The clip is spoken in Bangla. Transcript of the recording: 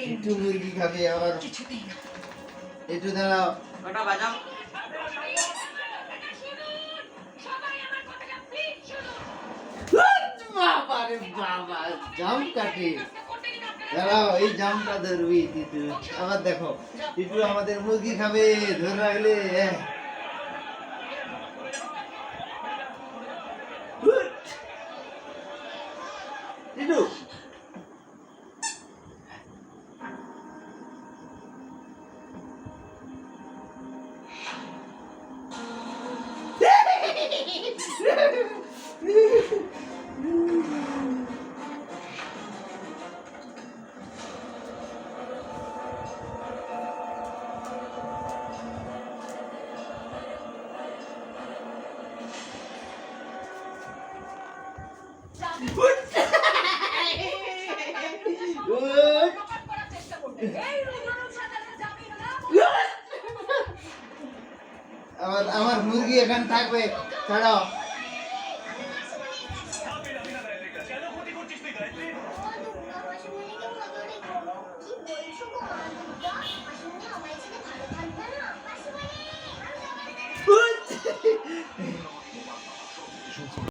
একটু মুরগি খাবে আবার একটু দাঁড়াও ওটা বাজাও বাবা রে বাবা জাম কাটে দাঁড়াও এই জামটা ধরবি তিতু আবার দেখো তিতু আমাদের মুরগি খাবে ধরে রাখলে তিতু আমার মুরগি এখানে থাকবে ছাড়াও